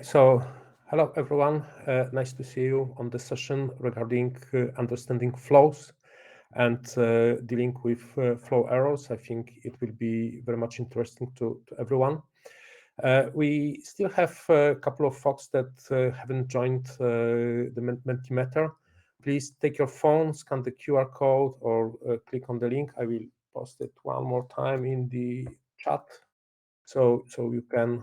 So, hello everyone. Nice to see you on the session regarding understanding flows and dealing with flow errors. I think it will be very much interesting to everyone. We still have a couple of folks that havenent joined the Mentimeter. Please take your phone, scan the QR code, or click on the link. I will post it one more time in the chat, so you can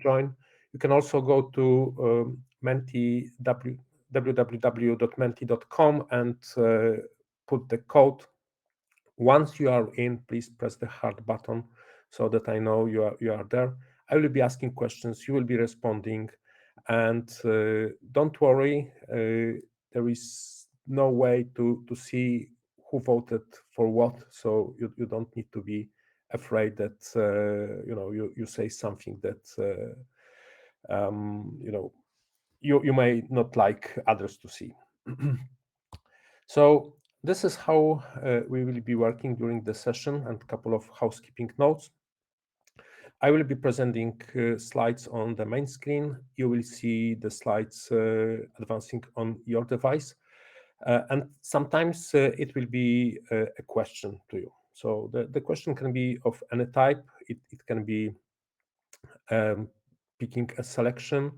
join. You can also go to Menti www.menti.com and put the code. Once you are in, please press the heart button so that I know you are there. I will be asking questions, you will be responding, and don't worry, there is no way to see who voted for what, so you don't need to be afraid that you say something that you may not like others to see. So this is how we will be working during the session, and a couple of housekeeping notes. I will be presenting slides on the main screen. You will see the slides advancing on your device. And sometimes it will be a question to you. So the question can be of any type. It can be picking a selection,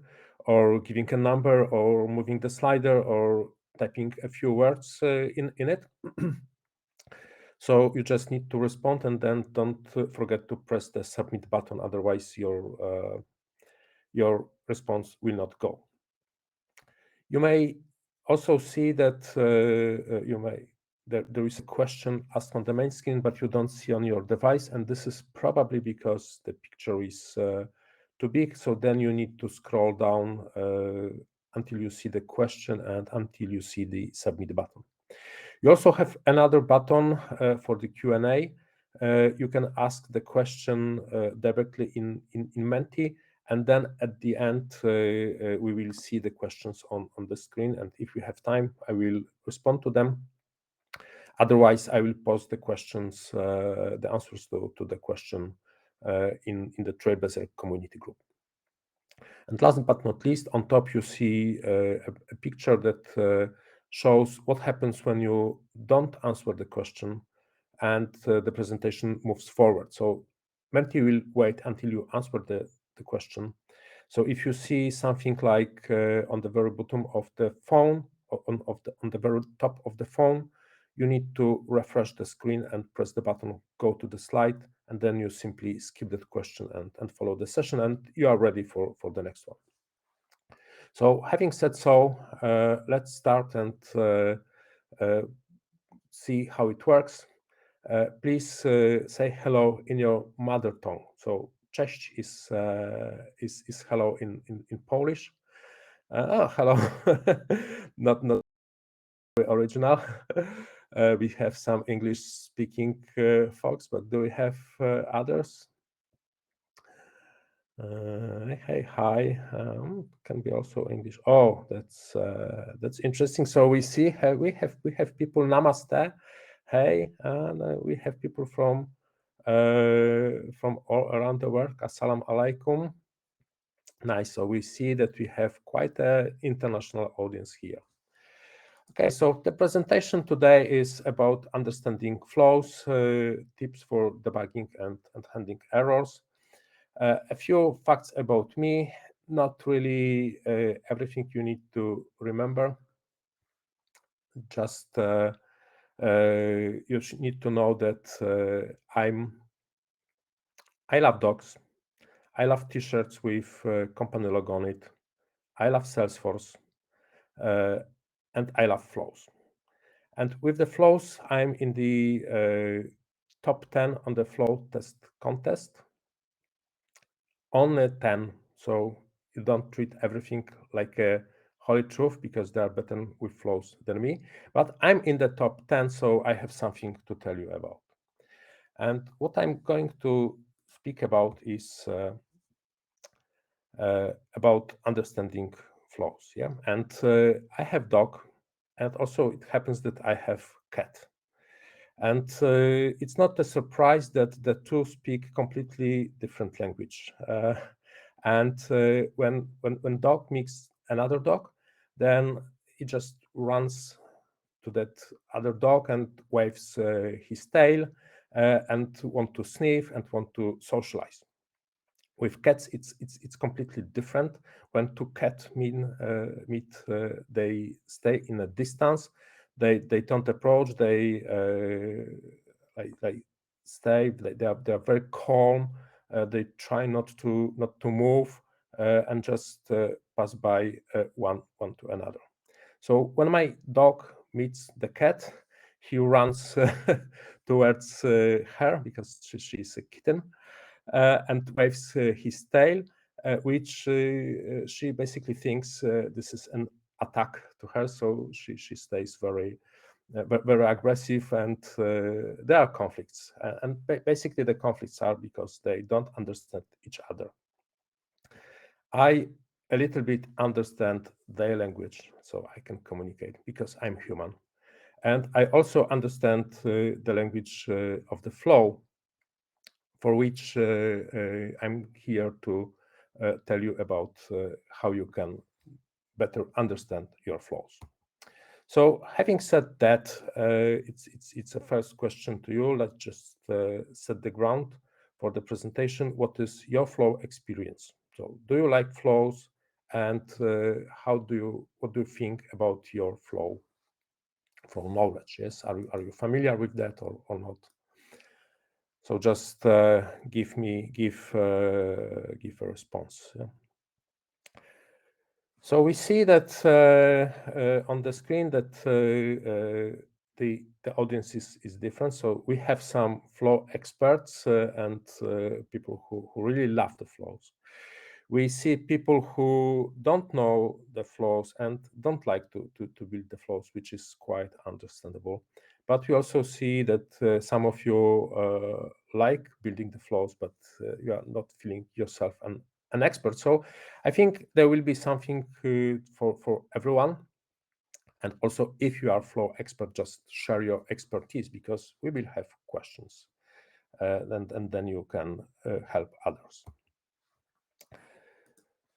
or giving a number, or moving the slider, or typing a few words in it. So you just need to respond, and then don't forget to press the submit button. Otherwise, your response will not go. You may also see that there is a question asked on the main screen, but you don't see on your device, and this is probably because the picture is too big. So then you need to scroll down until you see the question and until you see the submit button. You also have another button for the Q&A. You can ask the question directly in Menti, and then at the end, we will see the questions on the screen. And if we have time, I will respond to them. Otherwise, I will post the questions, the answers to the question in the Trailblazer community group. And last but not least, on top, you see a picture that shows what happens when you don't answer the question and the presentation moves forward. So Menti will wait until you answer the question. So if you see something like on the very bottom of the phone, on the very top of the phone, you need to refresh the screen and press the button, go to the slide, and then you simply skip that question and follow the session, and you are ready for the next one. So having said so, let's start and see how it works. Please say hello in your mother tongue. So cześć is hello in Polish. Hello, not original. We have some English-speaking folks, but do we have others? Hey, hi. Can be also English. Oh, that's interesting. So we see we have people. Namaste. Hey, and we have people from all around the world. Assalamu alaikum. Nice. So we see that we have quite an international audience here. Okay, so the presentation today is about understanding flows, tips for debugging and handling errors. A few facts about me, not really everything you need to remember. Just you need to know that I love dogs. I love t-shirts with company logo on it. I love Salesforce, and I love flows. And with the flows, I'm in the top 10 on the flow test contest. Only 10, so you don't treat everything like a holy truth, because they are better with flows than me. But I'm in the top 10, so I have something to tell you about. And what I'm going to speak about is about understanding flows. Yeah, and I have dog, and also it happens that I have cat. And it's not a surprise that the two speak completely different language. And when dog meets another dog, then it just runs to that other dog and waves his tail and want to sniff and want to socialize. With cats, it's completely different. When two cats meet, they stay in a distance. They don't approach. They stay. They are very calm. They try not to move and just pass by one to another. So when my dog meets the cat, he runs towards her because she's a kitten and waves his tail, which she basically thinks this is an attack to her. So she stays very aggressive, and there are conflicts. And basically, the conflicts are because they don't understand each other. I a little bit understand their language, so I can communicate because I'm human. And I also understand the language of the flow, for which I'm here to tell you about how you can better understand your flows. So, having said that, it's a first question to you. Let's just set the ground for the presentation. What is your flow experience? So, do you like flows, and what do you think about your flow knowledge? Yes, are you familiar with that or not? So just give a response. Yeah. So we see that on the screen that the audience is different. So we have some flow experts and people who really love the flows. We see people who don't know the flows and don't like to build the flows, which is quite understandable. But we also see that some of you like building the flows, but you are not feeling yourself an expert. So I think there will be something for everyone. And also, if you are flow expert, just share your expertise, because we will have questions, and then you can help others.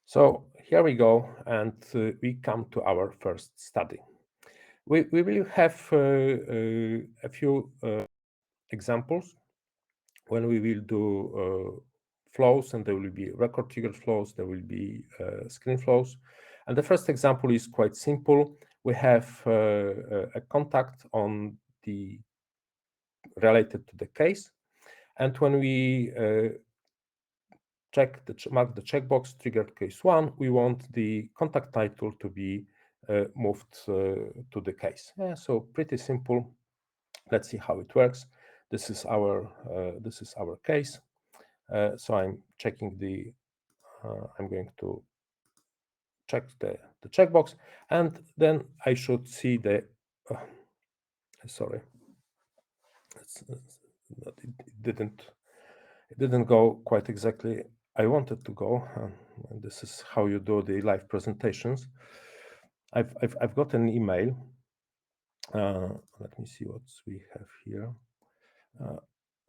So here we go, and we come to our first study. We will have a few examples when we will do flows, and there will be record triggered flows, there will be screen flows. And the first example is quite simple. We have a contact on the related to the case, and when we mark the checkbox triggered case 1, we want the contact title to be moved to the case. Yeah, so pretty simple. Let's see how it works. This is our case. So I'm checking I'm going to check the checkbox, and then I should see the sorry, it didn't go quite exactly I wanted to go. And this is how you do the live presentations. I've got an email. Let me see what we have here.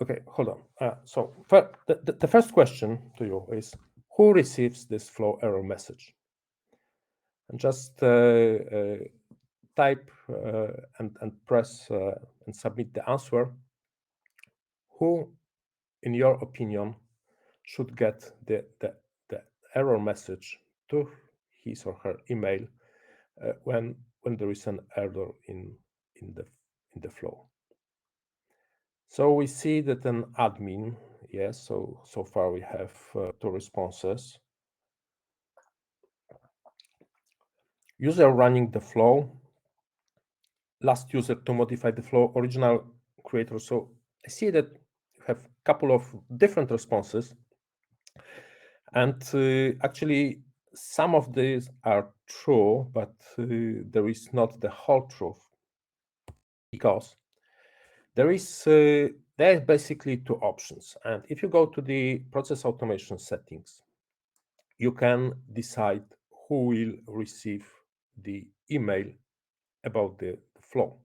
Okay, hold on. So the first question to you is, who receives this flow error message? And just type and press and submit the answer. Who, in your opinion, should get the error message to his or her email when there is an error in the flow? So we see that an admin, yes. So far we have 2 responses. User running the flow, last user to modify the flow, original creator. So I see that you have a couple of different responses, and actually some of these are true, but there is not the whole truth, because there are basically 2 options. And if you go to the process automation settings, you can decide who will receive the email about the flow.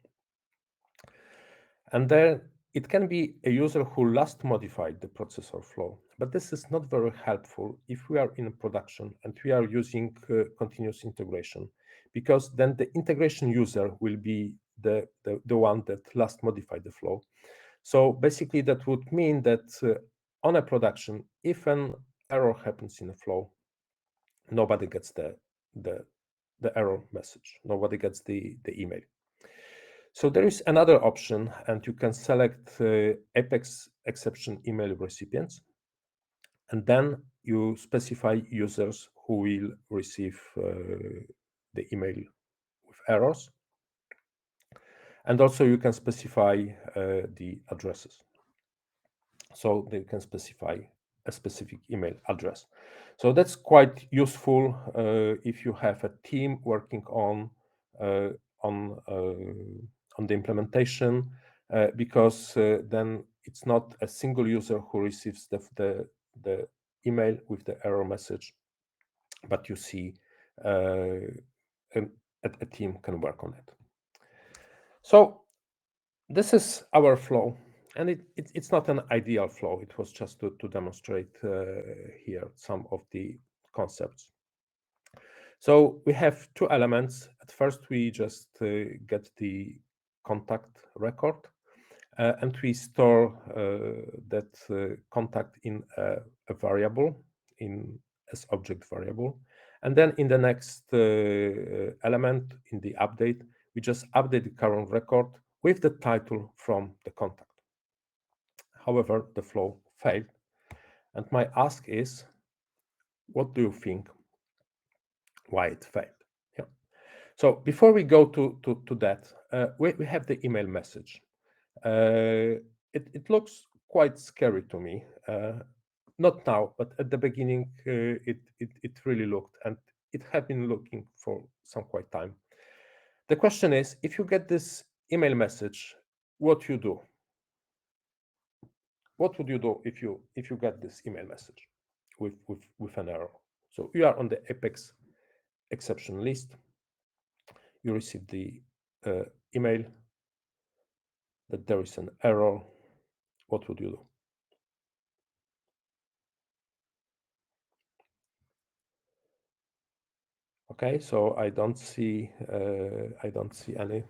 And then it can be a user who last modified the processor flow. But this is not very helpful if we are in production and we are using continuous integration, because then the integration user will be the one that last modified the flow. So basically that would mean that on a production, if an error happens in a flow, nobody gets the error message, nobody gets the email. So there is another option, and you can select Apex exception email recipients, and then you specify users who will receive the email with errors. And also you can specify the addresses. So they can specify a specific email address. So that's quite useful if you have a team working on uh, on the implementation, because then it's not a single user who receives the email with the error message, but you see a team can work on it. So this is our flow, and it's not an ideal flow. It was just to demonstrate here some of the concepts. So we have two elements. At first, we just get the contact record, and we store that contact in a variable, in as object variable. And then in the next element, in the update, we just update the current record with the title from the contact. However, the flow failed. And my ask is, what do you think why it failed? Yeah. So before we go to that, we have the email message. It looks quite scary to me. Not now, but at the beginning, it really looked, and it had been looking for some quite time. The question is, if you get this email message, what you do? What would you do if you get this email message with an error? So you are on the Apex exception list. You receive the email that there is an error. What would you do? Okay, so I don't see any.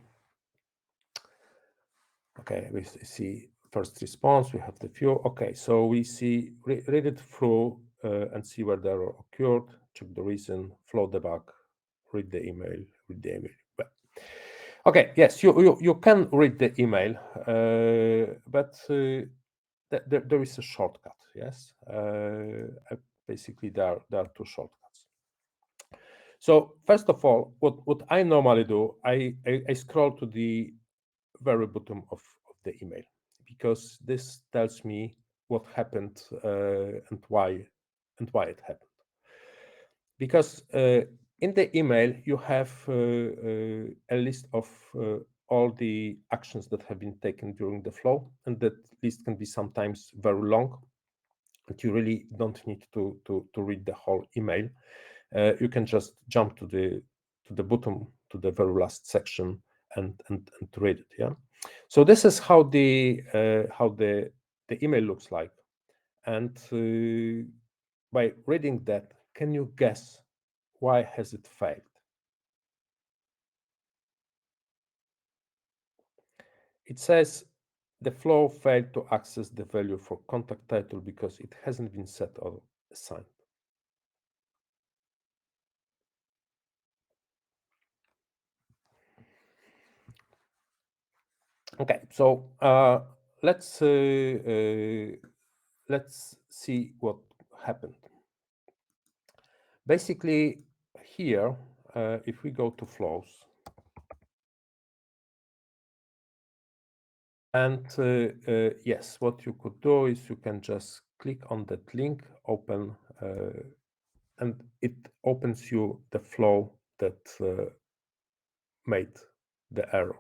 Okay, we see first response. We have the few. Okay, so we see read it through and see where the error occurred. Check the reason. Flow debug. Read the email. Read the email. Well, okay, yes, you can read the email, but there is a shortcut. Yes, basically there are two shortcuts. So first of all, what I normally do, I scroll to the very bottom of the email, because this tells me what happened and why it happened. Because in the email you have a list of all the actions that have been taken during the flow, and that list can be sometimes very long, but you really don't need to read the whole email. You can just jump to the bottom, to the very last section, and read it. Yeah. So this is how the email looks like, and by reading that, can you guess why has it failed? It says the flow failed to access the value for contact title because it hasn't been set or assigned. Okay, so let's see what happened. Basically, here, if we go to flows, and yes, what you could do is you can just click on that link, open, and it opens you the flow that made the error.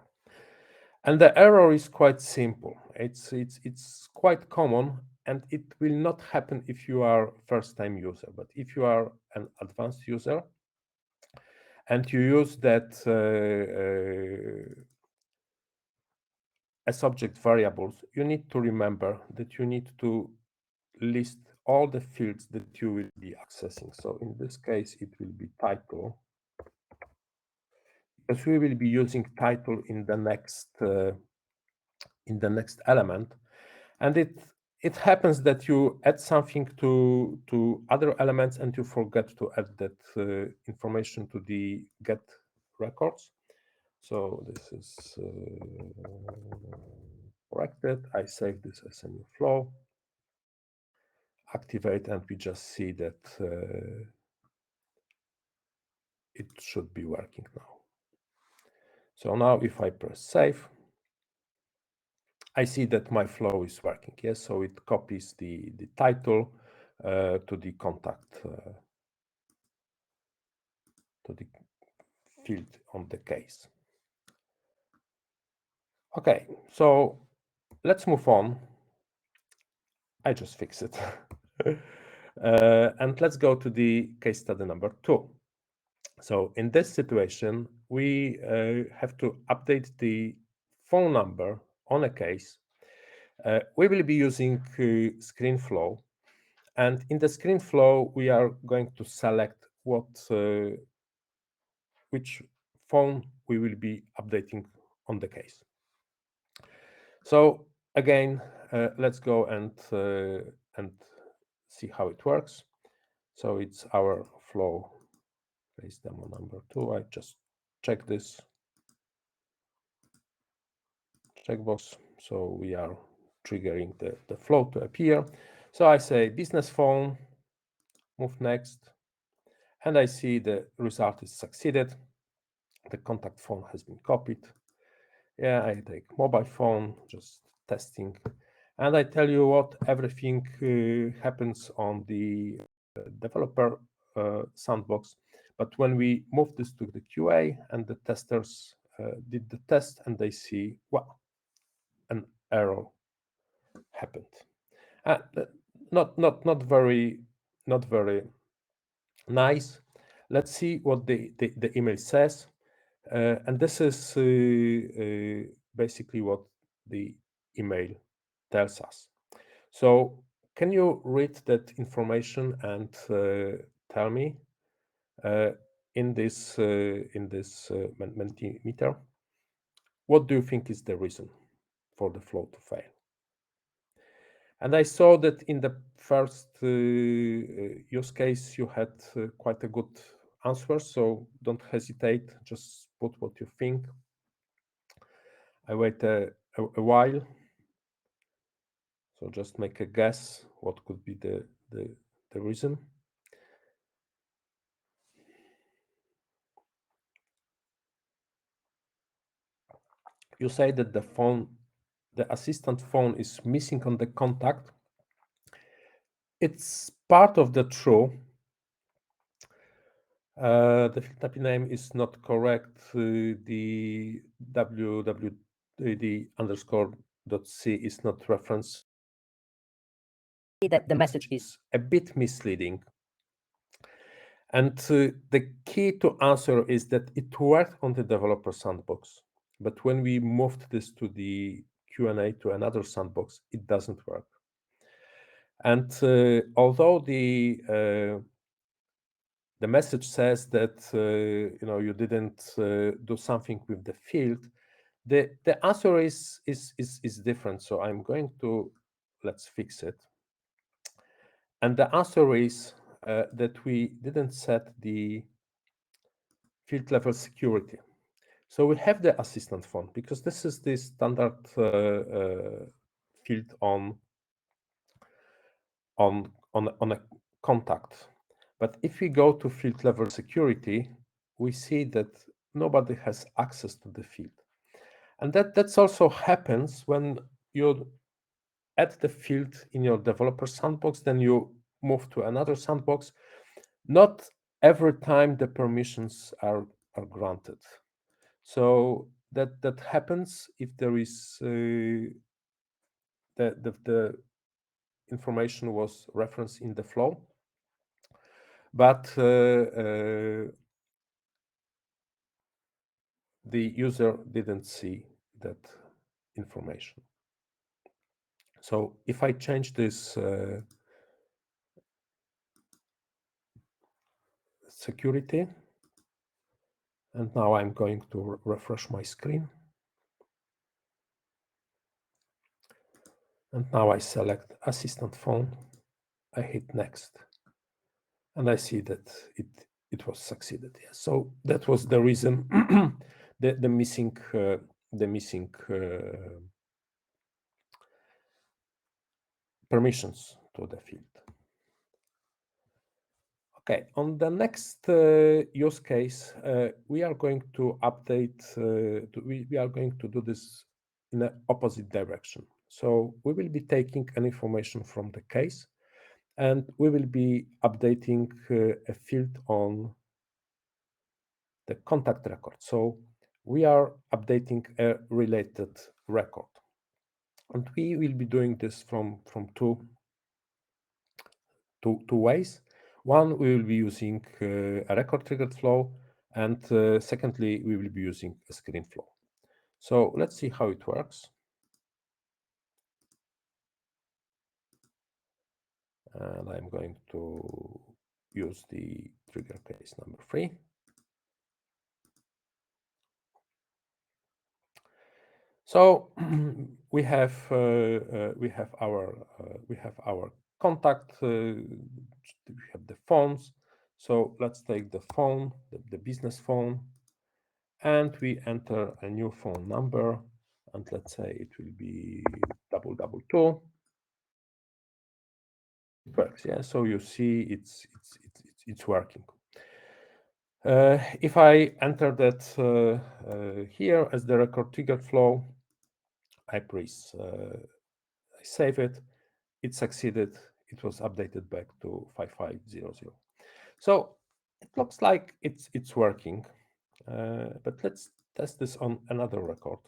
And the error is quite simple. It's quite common, and it will not happen if you are first-time user. But if you are an advanced user and you use that as object variables, you need to remember that you need to list all the fields that you will be accessing. So in this case, it will be title, because we will be using title in the next element, and it happens that you add something to other elements and you forget to add that information to the get records. So this is corrected. I save this as a new flow, activate, and we just see that it should be working now. So now if I press save, I see that my flow is working. Yes, so it copies the title to the contact, to the field on the case. Okay, so let's move on. I just fixed it. And let's go to the case study number 2. So in this situation, we have to update the phone number on a case. We will be using screen flow. And in the screen flow, we are going to select which phone we will be updating on the case. So again, let's go and see how it works. So it's our flow case demo number 2. I just check this checkbox. So we are triggering the flow to appear. So I say business phone, move next, and I see the result is succeeded. The contact phone has been copied. Yeah, I take mobile phone, just testing. And I tell you what, everything happens on the developer sandbox. But when we move this to the QA and the testers did the test and they see, well, an error happened. Not very nice. Let's see what the email says. And this is basically what the email tells us. So can you read that information and tell me in this Mentimeter, what do you think is the reason for the flow to fail? And I saw that in the first use case, you had quite a good answer, so don't hesitate, just put what you think. I wait a while, so just make a guess what could be the reason. You say that the assistant phone is missing on the contact. It's part of the true. The field API name is not correct. The the_c is not referenced. The message is a bit misleading. And the key to answer is that it worked on the developer sandbox. But when we moved this to the Q&A to another sandbox, it doesn't work. And although the message says that you didn't do something with the field, the answer is different. So I'm going to let's fix it. And the answer is that we didn't set the field level security. So we have the assistant phone because this is the standard field on a contact. But if we go to field level security, we see that nobody has access to the field. And that's also happens when you add the field in your developer sandbox, then you move to another sandbox. Not every time the permissions are granted. So that happens if there is the information was referenced in the flow, but the user didn't see that information. So if I change this security. And now I'm going to refresh my screen. And now I select assistant phone. I hit next. And I see that it was succeeded. Yeah. So that was the reason, the missing permissions to the field. Okay, on the next use case, we are going to update, we are going to do this in the opposite direction. So we will be taking an information from the case, and we will be updating a field on the contact record. So we are updating a related record. And we will be doing this from two ways. One, we will be using a record triggered flow, and secondly, we will be using a screen flow. So let's see how it works. And I'm going to use the trigger case number 3. So we have our contact. We have the phones. So let's take the phone, the business phone, and we enter a new phone number, and let's say it will be 222. It works, yeah. So you see, it's working. If I enter that here as the record trigger flow, I press, I save it. It succeeded. It was updated back to 5500. So it looks like it's working. But let's test this on another record.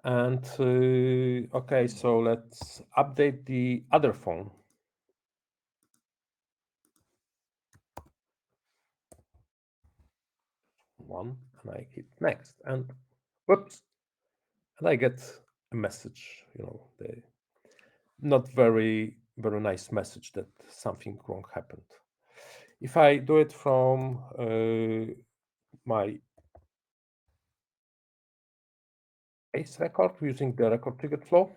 And okay, so let's update the other phone. One, and I hit next, and whoops, and I get a message, the not very nice message that something wrong happened. If I do it from my case record using the record triggered flow,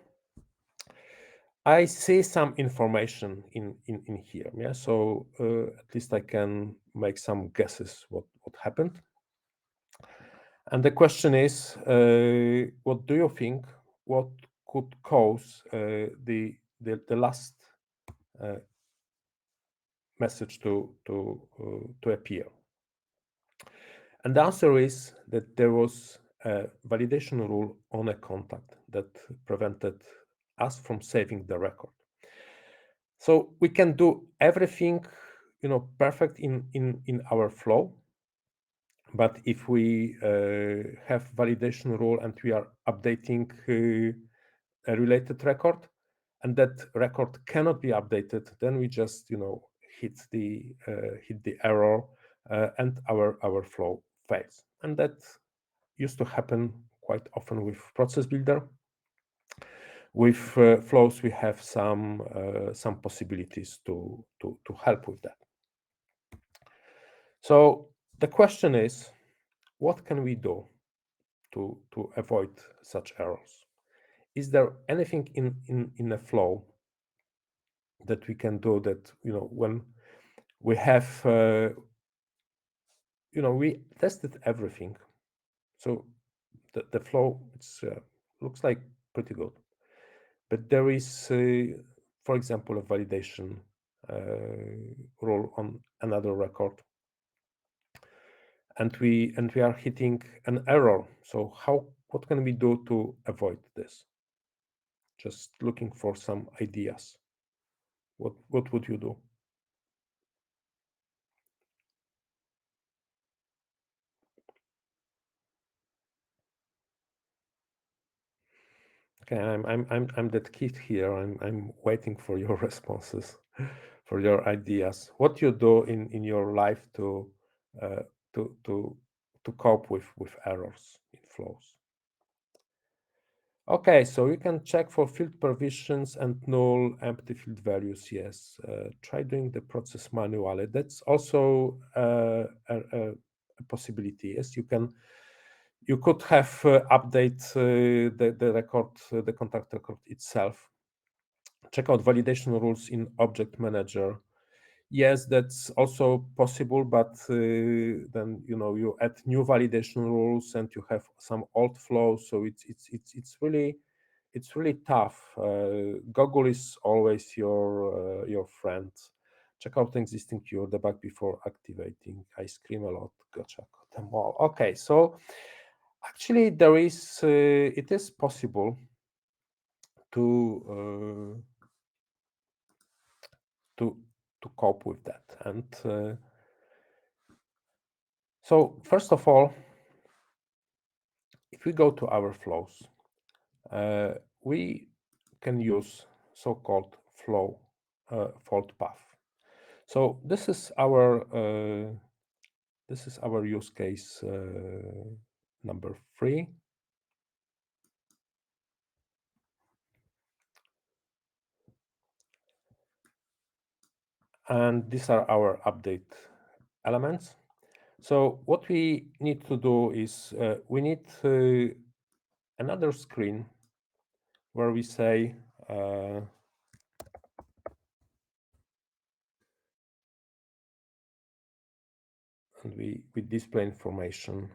I see some information in here. Yeah, so at least I can make some guesses what happened. And the question is, what do you think? What could cause the last message to appear? And the answer is that there was a validation rule on a contact that prevented us from saving the record. So we can do everything, perfect in our flow. But if we have validation rule and we are updating a related record, and that record cannot be updated, then we just hit the error, and our flow fails. And that used to happen quite often with process builder. With flows, we have some possibilities to help with that. So the question is, what can we do to avoid such errors? Is there anything in a flow that we can do that, when we have, we tested everything, so the flow looks like pretty good, but there is, for example, a validation rule on another record, and we are hitting an error. So what can we do to avoid this? Just looking for some ideas. What would you do? Okay, I'm that kid here. I'm waiting for your responses, for your ideas. What you do in your life to to cope with errors in flows? Okay, so you can check for field permissions and null empty field values. Yes, try doing the process manually. That's also a possibility. Yes, you could have update the record, the contact record itself. Check out validation rules in Object Manager. Yes, that's also possible, but then you add new validation rules and you have some old flows, so it's really tough. Google is always your friend. Check out existing queue, debug before activating. I scream a lot. Go check them all. Okay, so actually it is possible to to to cope with that. And so first of all, if we go to our flows, we can use so-called flow fault path. So this is our use case number 3. And these are our update elements. So what we need to do is we need another screen where we say and we display information.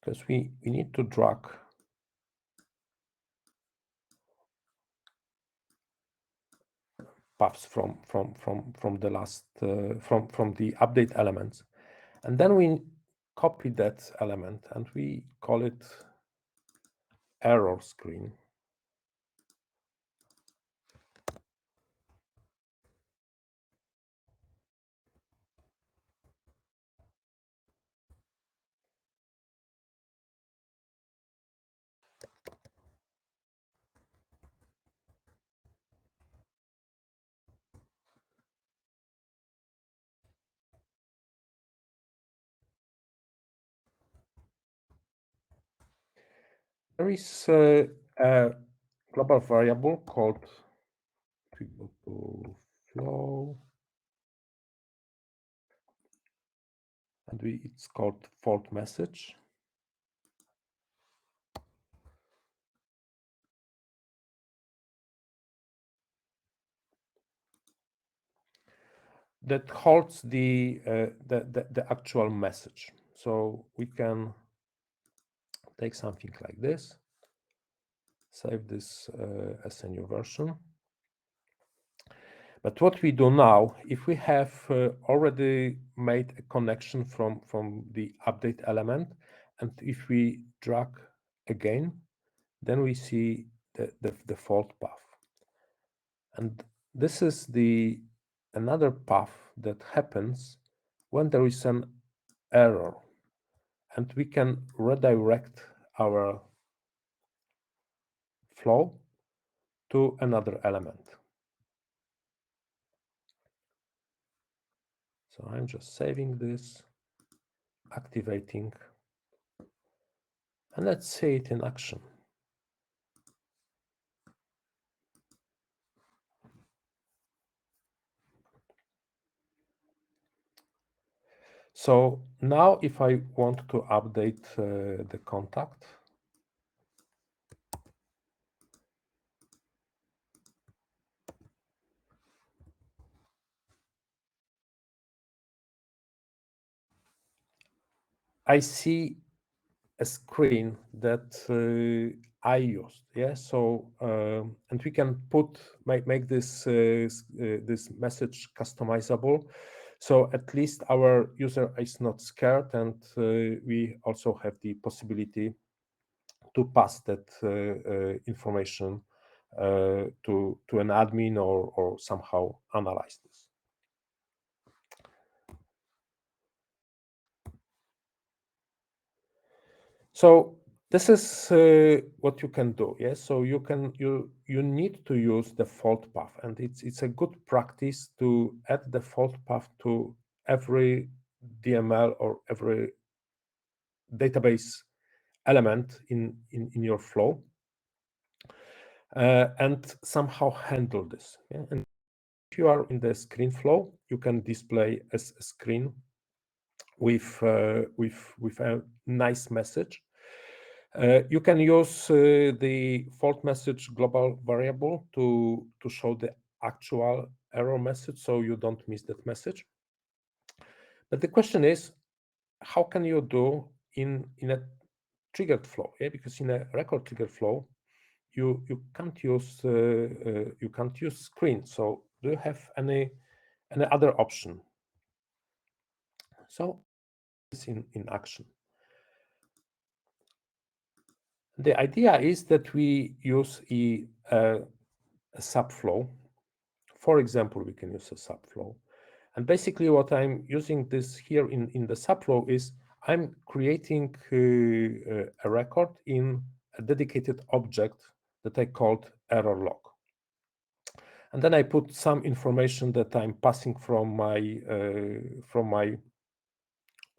Because we need to drag paths from the last from the update elements, and then we copy that element and we call it error screen. There is a global variable called, if we go to flow, and it's called fault message. That holds the actual message. So we can take something like this, save this as a new version. But what we do now, if we have already made a connection from the update element, and if we drag again, then we see the fault path. And this is another path that happens when there is an error, and we can redirect our flow to another element. So I'm just saving this, activating, and let's see it in action. So now if I want to update the contact, I see a screen that I used. Yeah. So and we can make this this message customizable. So at least our user is not scared, and we also have the possibility to pass that information to an admin or somehow analyze this. So this is what you can do. Yes, so you need to use the fault path, and it's a good practice to add the fault path to every DML or every database element in your flow, and somehow handle this. Yeah? And if you are in the screen flow, you can display a screen with a nice message. You can use the fault message global variable to show the actual error message, so you don't miss that message. But the question is, how can you do in a triggered flow? Yeah, because in a record triggered flow, you can't use screen. So do you have any other option? So it's in action. The idea is that we use a subflow. For example, we can use a subflow. And basically what I'm using this here in the subflow is I'm creating a record in a dedicated object that I called error log. And then I put some information that I'm passing from my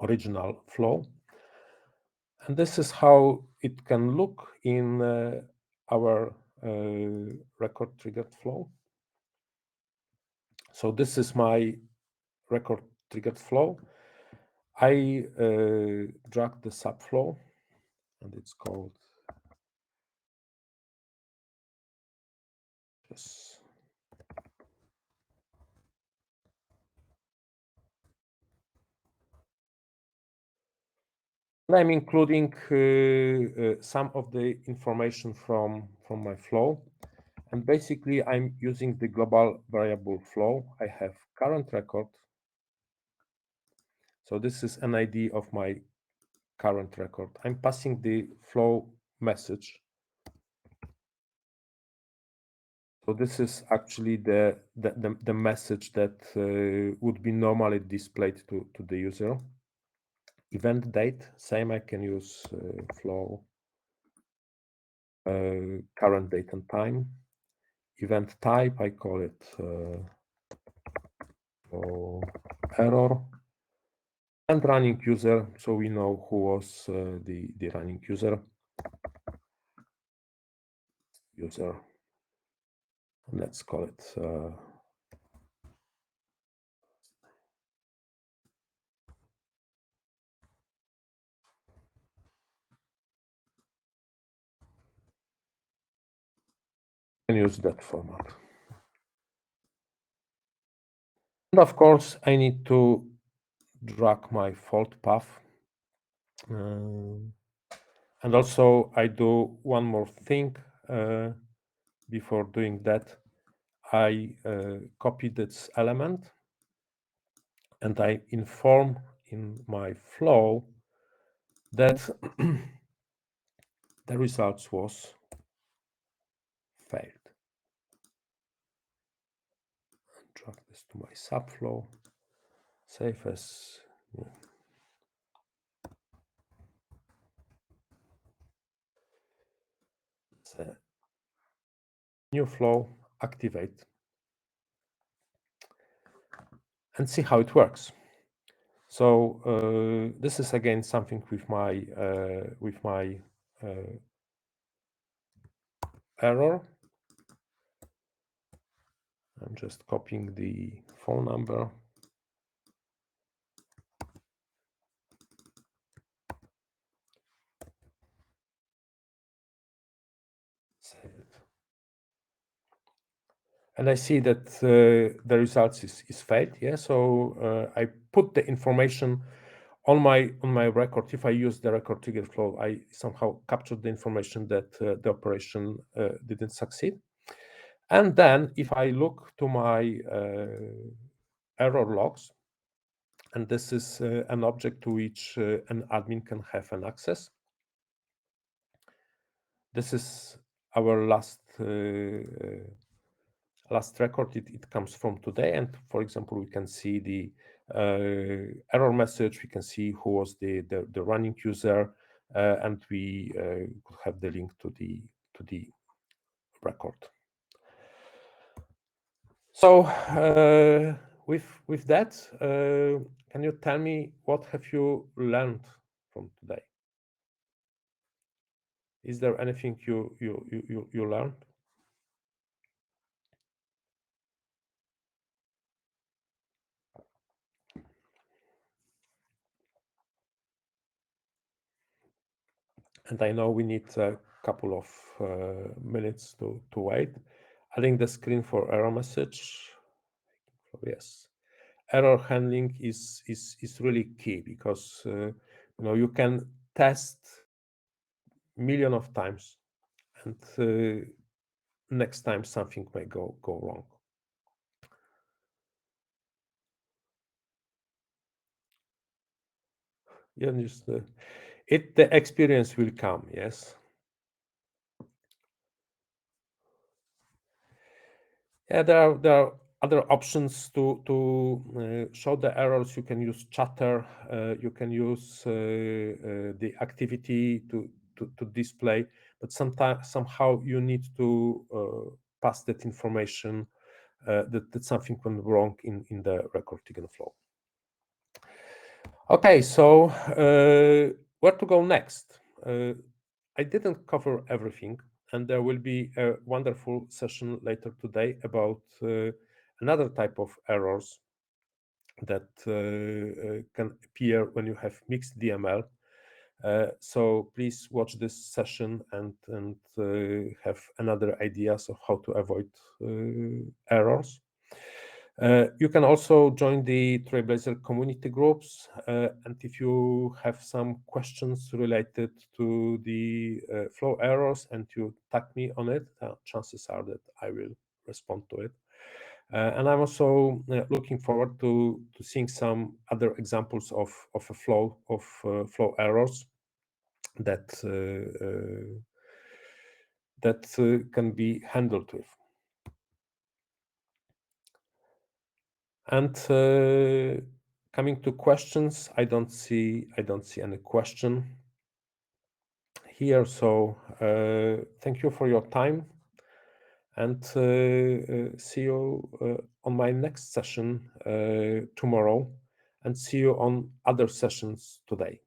original flow. And this is how it can look in our record triggered flow. So this is my record triggered flow. I drag the subflow, and it's called this. And I'm including some of the information from my flow. And basically, I'm using the global variable flow. I have current record. So this is an ID of my current record. I'm passing the flow message. So this is actually the message that would be normally displayed to the user. Event date, same, I can use flow current date and time. Event type, I call it error. And running user, so we know who was the running user. Let's call it can use that format. And of course, I need to drag my fault path. And also, I do one more thing before doing that. I copy this element and I inform in my flow that the results was failed. Drag this to my subflow, save as new flow, activate, and see how it works. So this is again something with my error. I'm just copying the phone number. Save it. And I see that the results is failed. Yeah, so I put the information on my record. If I use the record trigger flow, I somehow captured the information that the operation didn't succeed. And then if I look to my error logs, and this is an object to which an admin can have an access. This is our last record, it comes from today, and for example, we can see the error message, we can see who was the running user, and we could have the link to the record. So with that, can you tell me what have you learned from today? Is there anything you learned? And I know we need a couple of minutes to wait. Adding the screen for error message. Yes, error handling is really key, because you can test million of times, and next time something may go wrong. Yeah, just the experience will come. Yes. Yeah, there are other options to show the errors. You can use chatter. You can use the activity to display, but somehow you need to pass that information that something went wrong in the recording flow. Okay, so where to go next? I didn't cover everything, and there will be a wonderful session later today about another type of errors that can appear when you have mixed DML. So please watch this session and have another ideas of how to avoid errors. You can also join the Trailblazer community groups, and if you have some questions related to the flow errors and you tag me on it, chances are that I will respond to it. And I'm also looking forward to seeing some other examples of a flow errors that can be handled with. And coming to questions, I don't see any question here. So thank you for your time, and see you on my next session tomorrow, and see you on other sessions today.